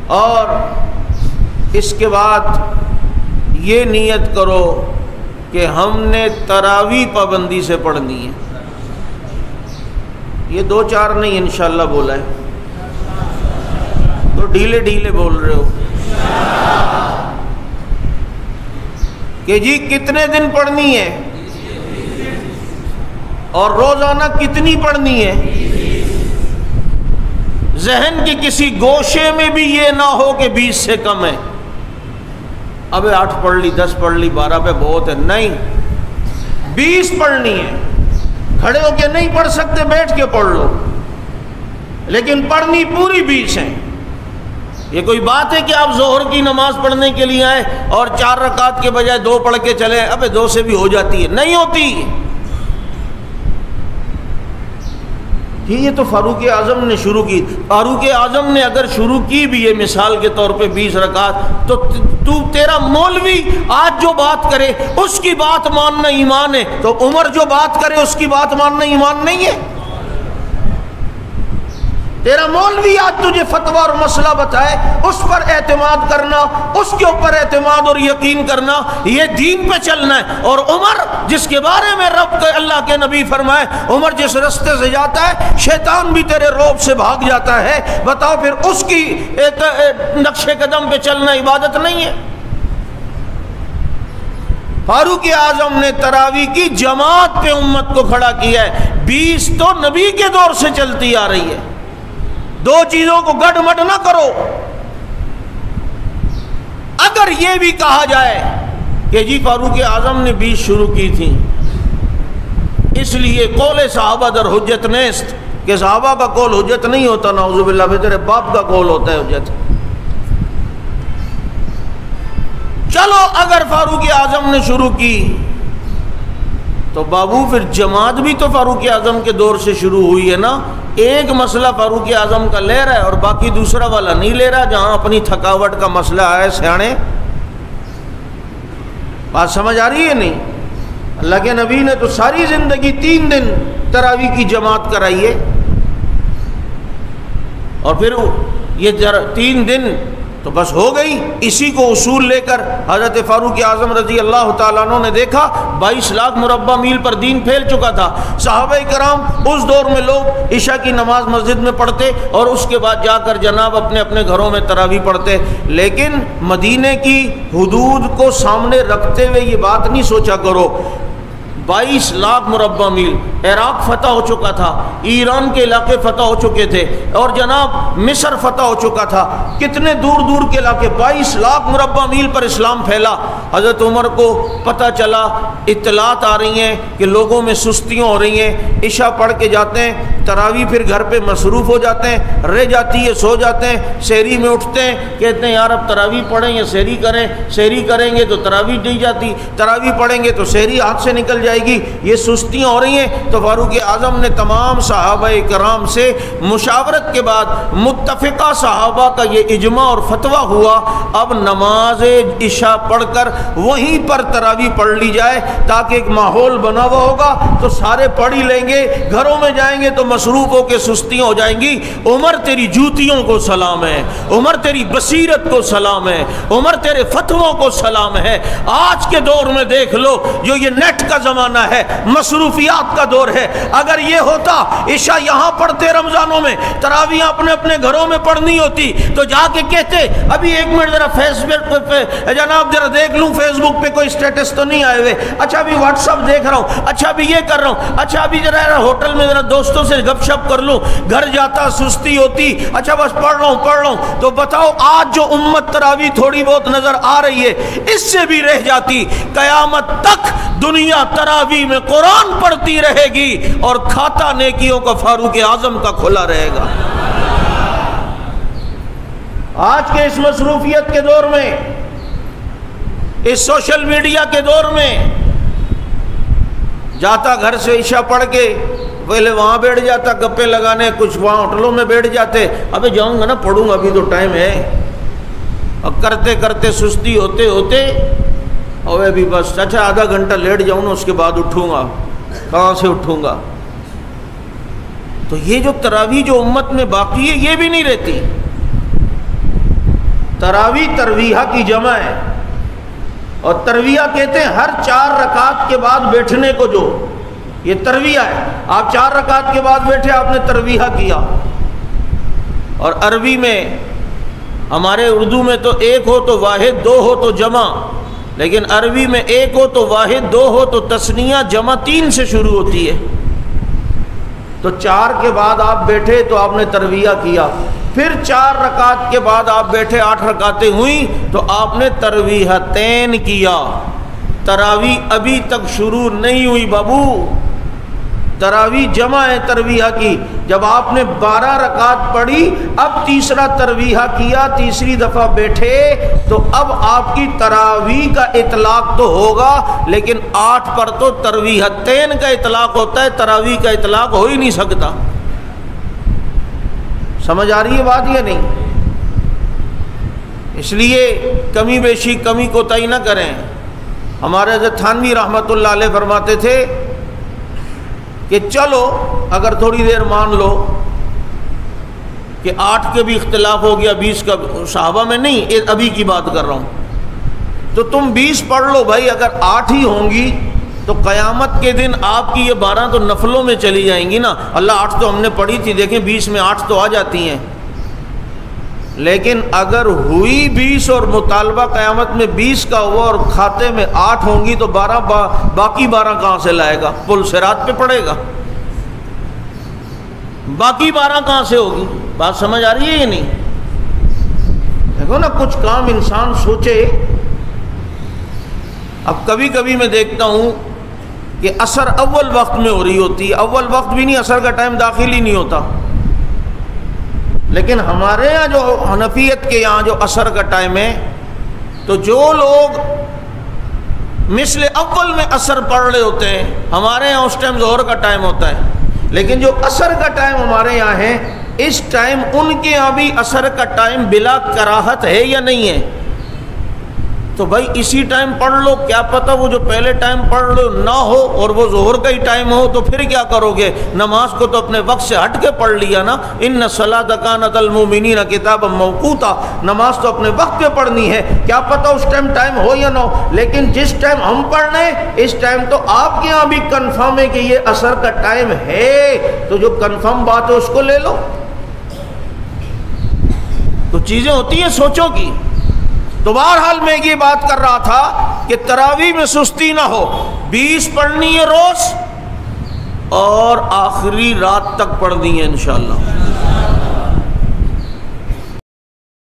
اور اس کے بعد یہ نیت کرو کہ ہم نے تراویح پابندی سے پڑھنی ہے. یہ 2-4 نہیں انشاءاللہ بولا ہے تو ڈھیلے ڈھیلے بول رہے ہو کہ جی کتنے دن پڑھنی ہے اور روزانہ کتنی پڑھنی ہے. ذہن کی کسی گوشے میں بھی یہ نہ ہو کہ 20 سے کم ہے. اب 8 پڑھ لی، 10 پڑھ لی، 12 پہ بہت ہے. نہیں، 20 پڑھنی ہے. کھڑے ہو کے نہیں پڑھ سکتے، بیٹھ کے پڑھ لو، لیکن پڑھنی پوری 20 ہے. یہ کوئی بات ہے کہ آپ ظہر کی نماز پڑھنے کے لیے آئے اور 4 رکعت کے بجائے 2 پڑھ کے چلے؟ ابے 2 سے بھی ہو جاتی ہے. نہیں ہوتی. یہ تو فاروق اعظم نے شروع کی. فاروق اعظم نے اگر شروع کی بھی ہے مثال کے طور پہ 20 رکعت، تو تیرا مولوی آج جو بات کرے اس کی بات ماننا ایمان ہے، تو عمر جو بات کرے اس کی بات ماننا ایمان نہیں ہے؟ تیرا مولوی آج تجھے فتویٰ اور مسئلہ بتائے اس پر اعتماد کرنا، اس کے اوپر اعتماد اور یقین کرنا، یہ دین پہ چلنا ہے. اور عمر جس کے بارے میں رب کے اللہ کے نبی فرمائے عمر جس رستے سے جاتا ہے شیطان بھی تیرے روب سے بھاگ جاتا ہے، بتاؤ پھر اس کی نقش قدم پہ چلنا عبادت نہیں ہے؟ فاروق اعظم نے تراویح کی جماعت پہ امت کو کھڑا کیا ہے. 20 تو نبی کے دور سے چلتی آ رہی ہے. 2 چیزوں کو گڈ مڈ نہ کرو. اگر یہ بھی کہا جائے کہ جی فاروق اعظم نے 20 شروع کی تھی اس لیے قول صحابہ در حجت نیست، کہ صحابہ کا قول حجت نہیں ہوتا، نعوذ باللہ، پھر تیرے باپ کا قول ہوتا ہے حجت. چلو اگر فاروق اعظم نے شروع کی تو بابو پھر جماعت بھی تو فاروق اعظم کے دور سے شروع ہوئی ہے نا. ایک مسئلہ فاروق اعظم کا لے رہا ہے اور باقی دوسرا والا نہیں لے رہا. جہاں اپنی تھکاوٹ کا مسئلہ ہے سیانے، بات سمجھ آ رہی ہے نہیں؟ اللہ کے نبی نے تو ساری زندگی 3 دن تراویح کی جماعت کرائی ہے، اور پھر یہ 3 دن تو بس ہو گئی. اسی کو اصول لے کر حضرت فاروق اعظم رضی اللہ تعالیٰ عنہ نے دیکھا 22 لاکھ مربع میل پر دین پھیل چکا تھا. صحابہ کرام اس دور میں لوگ عشاء کی نماز مسجد میں پڑھتے اور اس کے بعد جا کر جناب اپنے اپنے گھروں میں تراویح پڑھتے. لیکن مدینے کی حدود کو سامنے رکھتے ہوئے یہ بات نہیں سوچا کرو 22 لاکھ مربع میل. عراق فتح ہو چکا تھا، ایران کے علاقے فتح ہو چکے تھے، اور جناب مصر فتح ہو چکا تھا. کتنے دور دور کے علاقے، 22 لاکھ مربع میل پر اسلام پھیلا. حضرت عمر کو پتہ چلا، اطلاعات آ رہی ہیں کہ لوگوں میں سستیاں ہو رہی ہیں. عشاء پڑھ کے جاتے ہیں، تراویح پھر گھر پہ مصروف ہو جاتے ہیں، رہ جاتی ہے، سو جاتے ہیں. سحری میں اٹھتے ہیں، کہتے ہیں یار اب تراویح پڑھیں یا سحری کریں. سحری کریں گے تو تراویح نہیں جاتی، تراویح پڑھیں گے تو سحری ہاتھ سے نکل جائے گی. یہ سستیاں ہو رہی ہیں. تو فاروق اعظم نے تمام صحابہ کرام سے مشاورت کے بعد متفقہ صحابہ کا یہ اجماع اور فتویٰ ہوا اب نماز عشاء پڑھ کر وہیں پر تراویح پڑھ لی جائے، تاکہ ایک ماحول بنا ہوا ہوگا تو سارے پڑھ ہی لیں گے. گھروں میں جائیں گے تو مصروف ہو کے سستیاں ہو جائیں گی. عمر تیری جوتیوں کو سلام ہے، عمر تیری بصیرت کو سلام ہے، عمر تیرے فتووں کو سلام ہے. آج کے دور میں دیکھ لو جو یہ نیٹ کا زمانہ ہے، مصروفیات کا دور ہے. اگر یہ ہوتا عشاء یہاں پڑھتے رمضانوں میں، تراویح اپنے اپنے گھروں میں پڑھنی ہوتی تو جا کے کہتے ابھی 1 منٹ ذرا فیس بک پہ جناب ذرا دیکھ لوں فیس بک پہ کوئی سٹیٹس تو نہیں آئے ہوئے، اچھا ابھی واٹس ایپ دیکھ رہا ہوں، اچھا ابھی یہ کر رہا ہوں، اچھا ابھی ذرا ہوٹل میں ذرا دوستوں سے گپ شپ کر لوں. گھر جاتا سستی ہوتی، اچھا بس پڑھ رہا ہوں. تو بتاؤ آج جو امت تراویح تھوڑی بہت نظر آ رہی ہے اس سے بھی رہ جاتی، قیامت تک دنیا تراویح میں قرآن پڑھتی رہے گی اور کھاتا نیکیوں کا فاروق اعظم کا کھلا رہے گا. آج کے اس مصروفیت کے دور میں، اس سوشل میڈیا کے دور میں، جاتا گھر سے عشاء پڑھ کے پہلے وہاں بیٹھ جاتا گپے لگانے، کچھ وہاں ہوٹلوں میں بیٹھ جاتے، ابھی جاؤں گا نا پڑھوں گا ابھی تو ٹائم ہے، اور کرتے کرتے سستی ہوتے ہوتے اور ابھی بس اچھا آدھا گھنٹہ لیٹ جاؤں نا اس کے بعد اٹھوں گا. کہاں سے اٹھوں گا؟ تو یہ جو تراویح جو امت میں باقی ہے یہ بھی نہیں رہتی. تراویح ترویحہ کی جمع ہے، اور ترویحہ کہتے ہیں ہر 4 رکعت کے بعد بیٹھنے کو، جو یہ ترویحہ ہے، آپ 4 رکعت کے بعد بیٹھے، آپ نے ترویحہ کیا۔ اور عربی میں، ہمارے اردو میں تو 1 ہو تو واحد، 2 ہو تو جمع، لیکن عربی میں 1 ہو تو واحد، 2 ہو تو تثنیہ، جمع 3 سے شروع ہوتی ہے۔ تو 4 کے بعد آپ بیٹھے تو آپ نے ترویحہ کیا، پھر 4 رکعت کے بعد آپ بیٹھے، 8 رکعتیں ہوئیں تو آپ نے ترویحتین کیا۔ تراویح ابھی تک شروع نہیں ہوئی بابو، تراویح جمع ہے ترویحہ کی۔ جب آپ نے 12 رکعت پڑھی، اب تیسرا ترویحہ کیا، تیسری دفعہ بیٹھے، تو اب آپ کی تراویح کا اطلاق تو ہوگا، لیکن 8 پر تو ترویحتین کا اطلاق ہوتا ہے، تراویح کا اطلاق ہو ہی نہیں سکتا۔ سمجھ آ رہی ہے بات یا نہیں؟ اس لیے کمی بیشی، کمی کوتاہی نہ کریں۔ ہمارے حضرت تھانوی رحمۃ اللہ علیہ فرماتے تھے کہ چلو اگر تھوڑی دیر مان لو کہ 8 کے بھی اختلاف ہو گیا، 20 کا، صحابہ میں نہیں، ابھی کی بات کر رہا ہوں، تو تم 20 پڑھ لو بھائی، اگر 8 ہی ہوں گی تو قیامت کے دن آپ کی یہ 12 تو نفلوں میں چلی جائیں گی نا۔ اللہ 8 تو ہم نے پڑھی تھی، دیکھیں 20 میں 8 تو آ جاتی ہیں، لیکن اگر ہوئی 20 اور مطالبہ قیامت میں 20 کا ہوا اور کھاتے میں 8 ہوں گی تو 12 باقی 12 کہاں سے لائے گا؟ پل صراط پہ پڑے گا، باقی 12 کہاں سے ہوگی؟ بات سمجھ آ رہی ہے یا نہیں؟ دیکھو نا، کچھ کام انسان سوچے۔ اب کبھی کبھی میں دیکھتا ہوں کہ عصر اول وقت میں ہو رہی ہوتی ہے، اول وقت بھی نہیں، عصر کا ٹائم داخل ہی نہیں ہوتا، لیکن ہمارے یہاں جو حنفیت کے یہاں جو عصر کا ٹائم ہے، تو جو لوگ مثل اول میں عصر پڑھ رہے ہوتے ہیں، ہمارے یہاں اس ٹائم ظہر کا ٹائم ہوتا ہے، لیکن جو عصر کا ٹائم ہمارے یہاں ہے، اس ٹائم ان کے یہاں بھی عصر کا ٹائم بلا کراہت ہے یا نہیں ہے؟ تو بھائی اسی ٹائم پڑھ لو، کیا پتہ وہ جو پہلے ٹائم پڑھ لو نہ ہو اور وہ ظہر کا ہی ٹائم ہو، تو پھر کیا کرو گے؟ نماز کو تو اپنے وقت سے ہٹ کے پڑھ لیا نا۔ ان الصلاۃ کانت المؤمنین کتابا موقوتا، نماز تو اپنے وقت پہ پڑھنی ہے، کیا پتہ اس ٹائم ہو یا نہ ہو، لیکن جس ٹائم ہم پڑھ رہے ہیں اس ٹائم تو آپ کے یہاں بھی کنفرم ہے کہ یہ عصر کا ٹائم ہے، تو جو کنفرم بات ہے اس کو لے لو۔ تو چیزیں ہوتی ہیں سوچوں کی۔ تو بہرحال میں یہ بات کر رہا تھا کہ تراویح میں سستی نہ ہو، 20 پڑھنی ہے روز، اور آخری رات تک پڑھنی ہے انشاءاللہ۔